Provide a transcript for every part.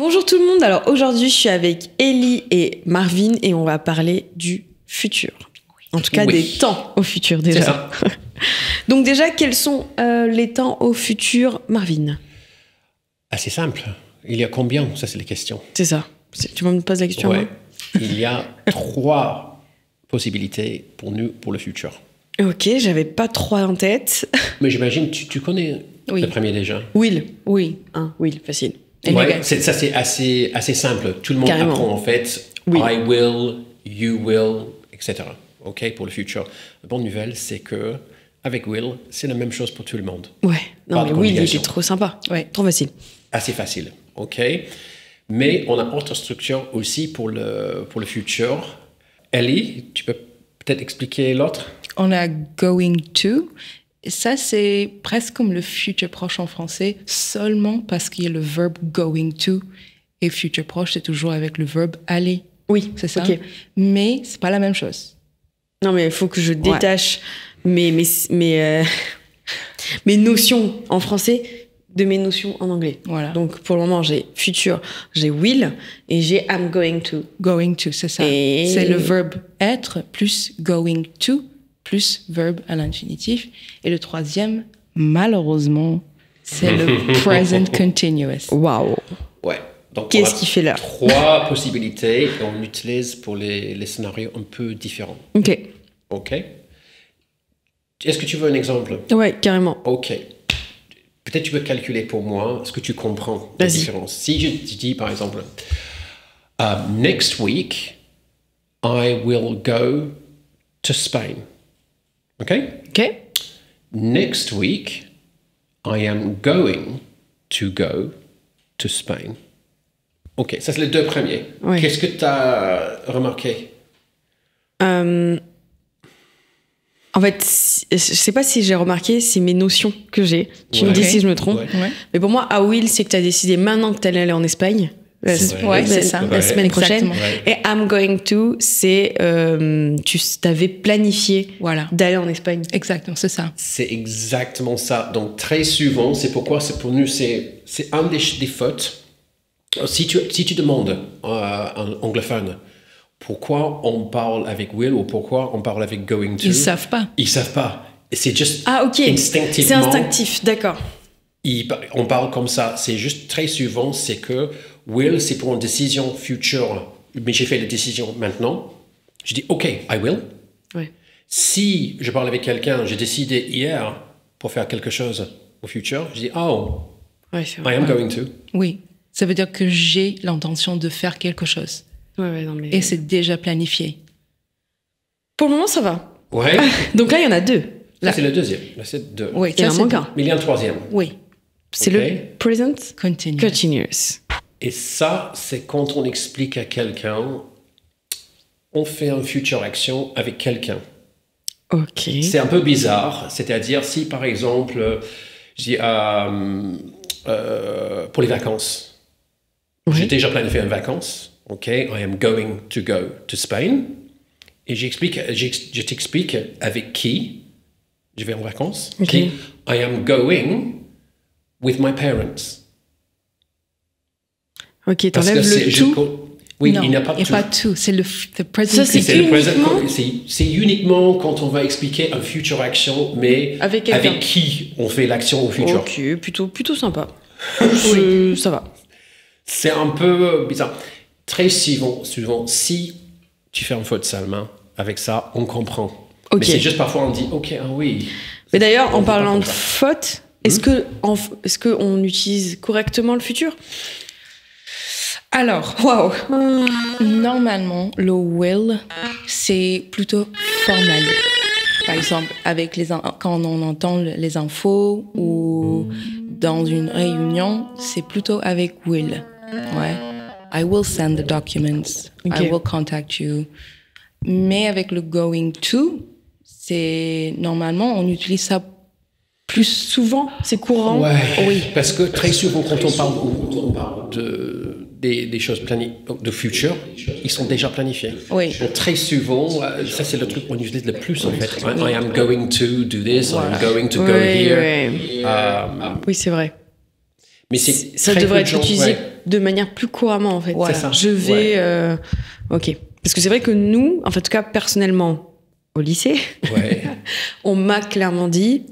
Bonjour tout le monde, alors aujourd'hui je suis avec Ellie et Marvin et on va parler du futur. En tout cas des temps au futur déjà. C'est ça. Donc déjà, quels sont les temps au futur, Marvin? Assez simple. Il y a combien? Ça, c'est la question. C'est ça. Tu me poses la question? Ouais. Il y a 3 possibilités pour nous, pour le futur. Ok, j'avais pas 3 en tête. Mais j'imagine, tu connais Oui. le premier déjà. Will. Oui. Will, facile. Ouais, ça, c'est assez simple. Tout le monde Carrément. apprend en fait. Oui. I will, you will, etc. OK, pour le futur. La bonne nouvelle, c'est que avec Will, c'est la même chose pour tout le monde. Ouais. Non, Pas mais de Will, il était complication. trop sympa. Ouais, trop facile. Assez facile. OK. Mais on a autre structure aussi pour le futur. Ellie, tu peux peut-être expliquer l'autre? On a going to. Et ça, c'est presque comme le futur proche en français, seulement parce qu'il y a le verbe going to. Et futur proche, c'est toujours avec le verbe aller. Oui, C'est ça. ok. Mais c'est pas la même chose. Non, mais il faut que je détache mes notions en français de mes notions en anglais. Voilà. Donc, pour le moment, j'ai futur, j'ai will et j'ai I'm going to. Going to, c'est ça. Et- C'est le verbe être plus going to plus verbe à l'infinitif. Et le troisième, malheureusement, c'est le present continuous. Waouh. Ouais. Donc, Qu'est-ce on a qu'il fait là? 3 possibilités et on l'utilise pour les scénarios un peu différents. Ok. OK? Est-ce que tu veux un exemple? Ouais, carrément. OK. Peut-être tu peux calculer pour moi ce que tu comprends la Vas-y. différence. Si je te dis, par exemple, next week, I will go to Spain. OK? Ok. Next week, I am going to go to Spain. OK, ça c'est les 2 premiers. Ouais. Qu'est-ce que tu as remarqué? En fait, je sais pas si j'ai remarqué, c'est mes notions que j'ai. Tu me Ouais. dis si je me trompe. Ouais. Ouais. Mais pour moi, à will, c'est que tu as décidé maintenant que tu allais aller en Espagne. Ouais, c'est ça. La semaine prochaine. Exactement. Ouais. Et I'm going to, c'est tu t'avais planifié Voilà. d'aller en Espagne. Exactement, c'est ça. C'est exactement ça. Donc, très souvent, c'est pourquoi c'est pour nous, c'est un des fautes. Si tu demandes à un anglophone pourquoi on parle avec will ou pourquoi on parle avec going to, Ils savent pas. Ils savent pas. C'est juste Ah, ok. instinctivement. C'est instinctif, d'accord. On parle comme ça. C'est juste très souvent, c'est que will, c'est pour une décision future. Mais j'ai fait la décision maintenant. Je dis, OK, I will. Ouais. Si je parle avec quelqu'un, j'ai décidé hier pour faire quelque chose au futur, je dis, oh, Ouais, c'est I vrai. am going to. Oui. Ça veut dire que j'ai l'intention de faire quelque chose. Ouais, non, mais... Et c'est déjà planifié. Pour le moment, ça va. Ouais. Donc là, il y en a 2. Ça, c'est le deuxième. Là, c'est 2. Oui, Il y en ça, a c'est- moins qu'un. Mais il y a un troisième. Oui. C'est Ok. le present Continue. continuous. Et ça, c'est quand on explique à quelqu'un, on fait une future action avec quelqu'un. Ok. C'est un peu bizarre. C'est-à-dire, si par exemple, je dis pour les vacances, j'ai déjà planifié une vacance. OK, I am going to go to Spain. Et je t'explique avec qui je vais en vacances. Ok. Je dis, I am going with my parents. Ok, Parce t'enlèves que le tout. Oui, non, il n'y a pas de tout. tout. C'est le present Ça, c'est C'est le present- uniquement- c'est uniquement quand on va expliquer une future action, mais Avec quelqu'un. qui on fait l'action au futur. Ok, plutôt sympa. Ça va. C'est un peu bizarre. Très souvent, si tu fais une faute seulement, avec ça, on comprend. Ok. Mais c'est juste parfois on dit, ok, ah oui. Mais d'ailleurs, On en fait pas parlant comme de ça. faute, est-ce que on utilise correctement le futur? Alors, Waouh. normalement, le will, c'est plutôt formel. Par exemple, avec quand on entend les infos ou dans une réunion, c'est plutôt avec will. Ouais. I will send the documents. Ok. I will contact you. Mais avec le going to, c'est normalement, on utilise ça Plus souvent, c'est courant. Ouais, Oui. parce que très souvent, quand on parle des choses de futur, ils sont déjà planifiés. Oui. Donc, très souvent, ça c'est le truc qu'on utilise le plus en fait. I am going to do this, I am going to go Ouais, here. ouais. Oui, c'est vrai. Mais c'est Ça très devrait peu de être gens- utilisé ouais. de manière plus couramment, en fait. Voilà. C'est ça. Je vais... Ok. Parce que c'est vrai que nous, en tout cas, personnellement, au lycée, Ouais. on m'a clairement dit,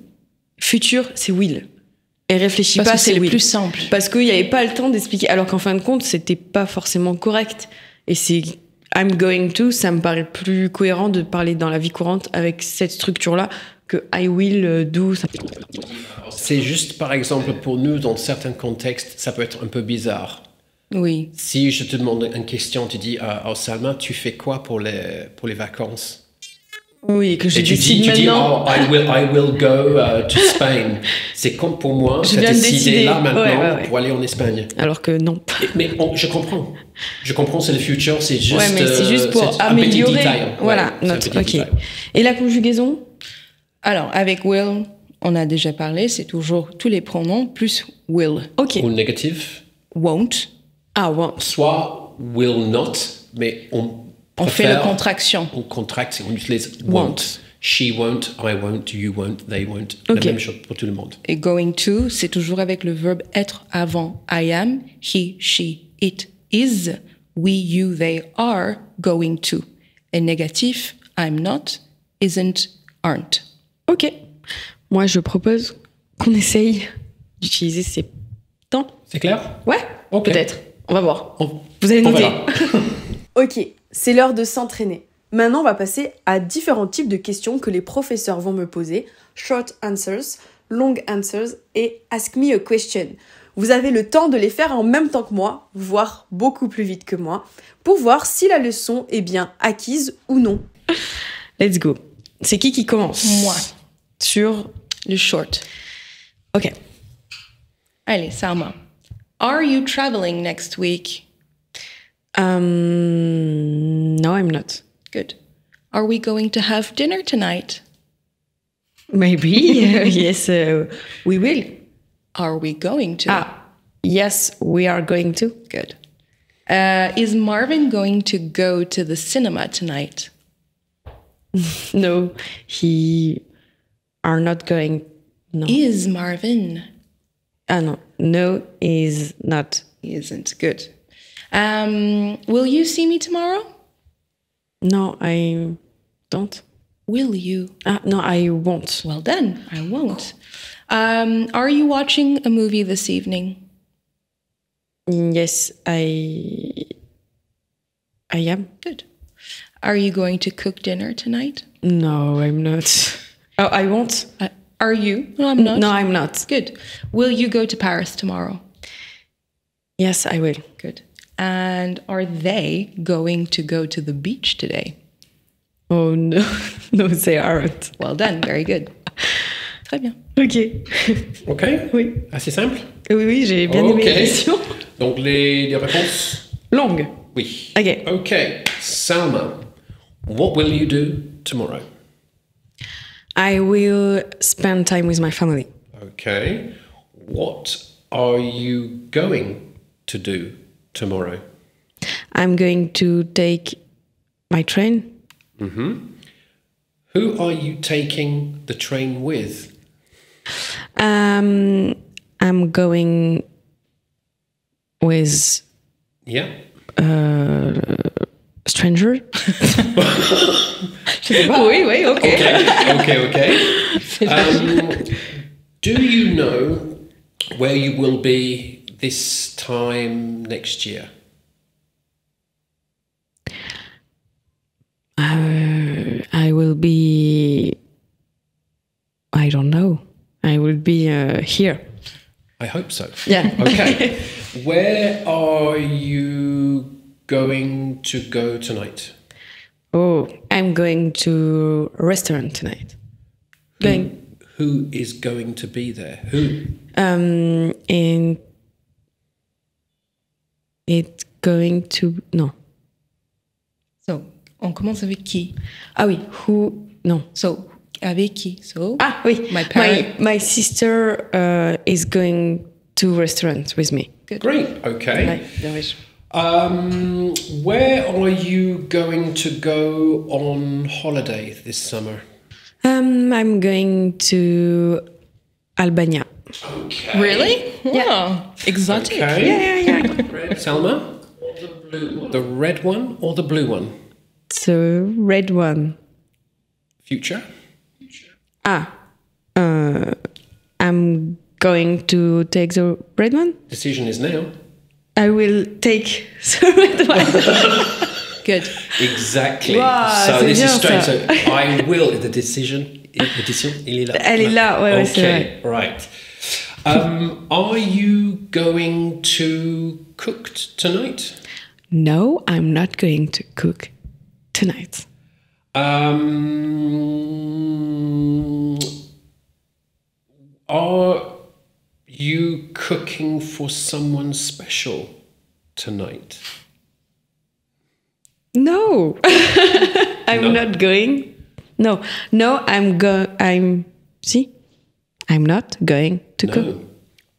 futur, c'est will. Et réfléchis Parce pas, que c'est c'est le will. plus simple. Parce qu'il n'y avait pas le temps d'expliquer. Alors qu'en fin de compte, c'était pas forcément correct. Et c'est I'm going to, ça me paraît plus cohérent de parler dans la vie courante avec cette structure-là que I will do. C'est juste, par exemple, pour nous, dans certains contextes, ça peut être un peu bizarre. Oui. Si je te demande une question, tu dis, oh Salma, tu fais quoi pour les vacances? Oui, que je Et tu décide dis, maintenant. oh, I will go to Spain. C'est comme pour moi, Je tu as viens de décidé décider. là maintenant Ouais. pour aller en Espagne. Alors que non. Mais je comprends. Je comprends, c'est le futur, c'est juste, Ouais, mais c'est juste pour c'est un petit améliorer. détail. Voilà, Ouais, c'est un notre. petit Ok. détail. Et la conjugaison? Alors, avec will, on a déjà parlé, c'est toujours tous les pronoms plus will. Ok. Ou négatif, Won't. Ah, won't. soit will not, mais on fait la préfère- contraction. On contracte, on utilise Won't. won't. She won't, I won't, you won't, they won't. Ok. La même chose pour tout le monde. Et going to, c'est toujours avec le verbe être avant I am, he, she, it is, we, you, they are going to. Et négatif, I'm not, isn't, aren't. Ok. Moi, je propose qu'on essaye d'utiliser ces temps. C'est clair? Ouais, Ok. peut-être. On va voir. On- Vous allez on noter. verra. Ok, c'est l'heure de s'entraîner. Maintenant, on va passer à différents types de questions que les professeurs vont me poser. Short answers, long answers et ask me a question. Vous avez le temps de les faire en même temps que moi, voire beaucoup plus vite que moi, pour voir si la leçon est bien acquise ou non. Let's go. C'est qui commence? Moi. Sur... Le short. Ok. Allez, Salma. Are you traveling next week? No, I'm not. Good. Are we going to have dinner tonight? Maybe. Yes, we will. Are we going to? Yes, we are going to. Good. Is Marvin going to go to the cinema tonight? No, he are not going. No. Is Marvin? No. No, is not. He isn't. Good. Will you see me tomorrow? No, I don't. Will you? No, I won't. Well then, I won't. Are you watching a movie this evening? Yes, I am. Good. Are you going to cook dinner tonight? No, I'm not. Oh, I won't. Are you? No, I'm not. No, I'm not. Good. Will you go to Paris tomorrow? Yes, I will. Good. And are they going to go to the beach today? Oh no, no, they aren't. Well done. Very good. Très bien. Ok. Ok? Oui. Assez simple? Oui, j'ai bien aimé Ok. la question. Donc les réponses? Longue. Oui. Ok. Okay. Salma, what will you do tomorrow? I will spend time with my family. Okay. What are you going to do tomorrow? I'm going to take my train. Who are you taking the train with? I'm going with Yeah. stranger. Oui, ok. Okay. Do you know where you will be this time next year? I will be. I don't know. I will be here. I hope so. Yeah. Okay. Where are you going to go tonight? Oh, I'm going to a restaurant tonight. Who is going to be there? Who? And it's going to no. So, on commence avec qui? Ah oui. Who? No. So, avec qui? So, Ah oui. My parent. My sister is going to restaurant with me. Great. Okay. Ouais, bien riche. Where are you going to go on holiday this summer? I'm going to Albania. Okay. Really? Yeah. Exotic. Okay. Yeah. Red. Selma? The red one or the blue one? The red one. Future? I'm going to take the red one. Decision is now. I will take the red one. Good. Exactly. Wow, so c'est this is bien, strange. ça. So I will. The decision. Il est là. Elle est là, ouais, c'est Okay. Right. Are you going to cook tonight? No, I'm not going to cook tonight. Are you cooking for someone special tonight? No, I'm No. not going. No, I'm not going to cook. No.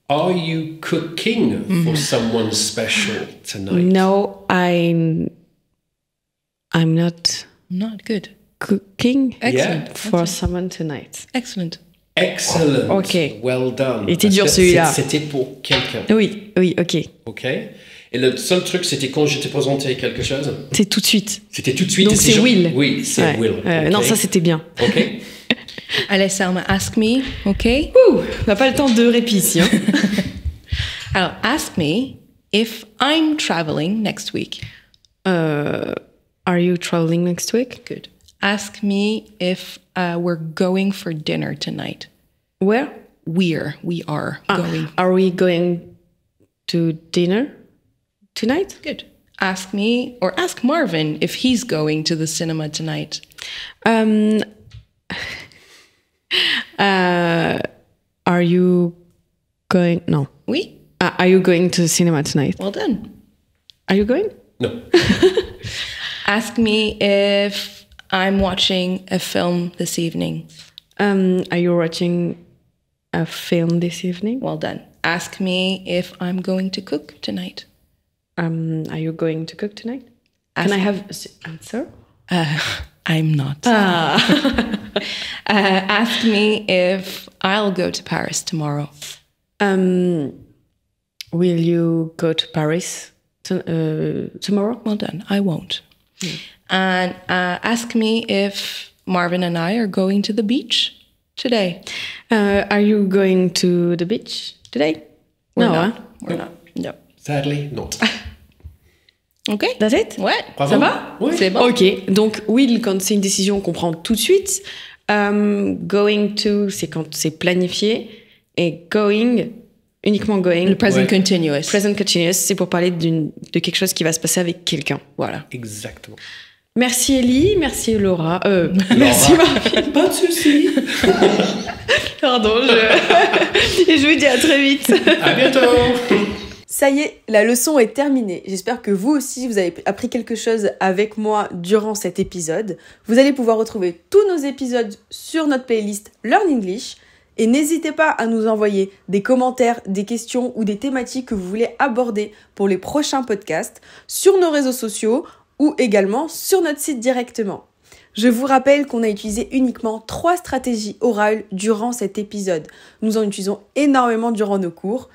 Are you cooking for someone special tonight? No, I'm not Not good. cooking Excellent. for someone tonight. Excellent. Excellent. Ok. Well done. Il était Parce dur, que celui-là. C'était pour quelqu'un. Oui, ok. Ok. Et le seul truc, c'était quand je t'ai présenté quelque chose. C'est tout de suite. C'était tout de suite. Donc et c'est genre- Will. Oui, c'est Ouais. Will. Ok. Non, ça c'était bien. Ok. Allez, Selma, ask me, okay? Ouh, on n'a pas le temps de répit ici. Hein. Alors, ask me if I'm traveling next week. Are you traveling next week? Good. Ask me if we're going for dinner tonight. Where? We are going. Are we going to dinner tonight? Good. Ask me or ask Marvin if he's going to the cinema tonight. Are you going? No. Oui? Are you going to the cinema tonight? Well done. Are you going? No. Ask me if I'm watching a film this evening. Are you watching a film this evening? Well done. Ask me if I'm going to cook tonight. Are you going to cook tonight? Can I have answer? I'm not. Ask me if I'll go to Paris tomorrow. Will you go to Paris tomorrow? Well done. I won't. And ask me if Marvin and I are going to the beach today. Are you going to the beach today? We're No, not. hein? We're not. No. Sadly, not. Okay. That's it? Ouais. Bravo. Ça va? Oui. C'est bon. Ok, donc will, quand c'est une décision qu'on prend tout de suite. Going to, c'est quand c'est planifié. Et going, uniquement going. Le present Ouais. continuous. Present continuous, c'est pour parler de quelque chose qui va se passer avec quelqu'un. Voilà. Exactement. Merci Ellie, merci Laura. Merci Marvin. Pas de souci. Pardon, et je vous dis à très vite. À bientôt. Ça y est, la leçon est terminée. J'espère que vous aussi, vous avez appris quelque chose avec moi durant cet épisode. Vous allez pouvoir retrouver tous nos épisodes sur notre playlist Learn English. Et n'hésitez pas à nous envoyer des commentaires, des questions ou des thématiques que vous voulez aborder pour les prochains podcasts sur nos réseaux sociaux ou également sur notre site directement. Je vous rappelle qu'on a utilisé uniquement 3 stratégies orales durant cet épisode. Nous en utilisons énormément durant nos cours.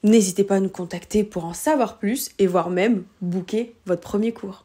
N'hésitez pas à nous contacter pour en savoir plus et voire même booker votre premier cours.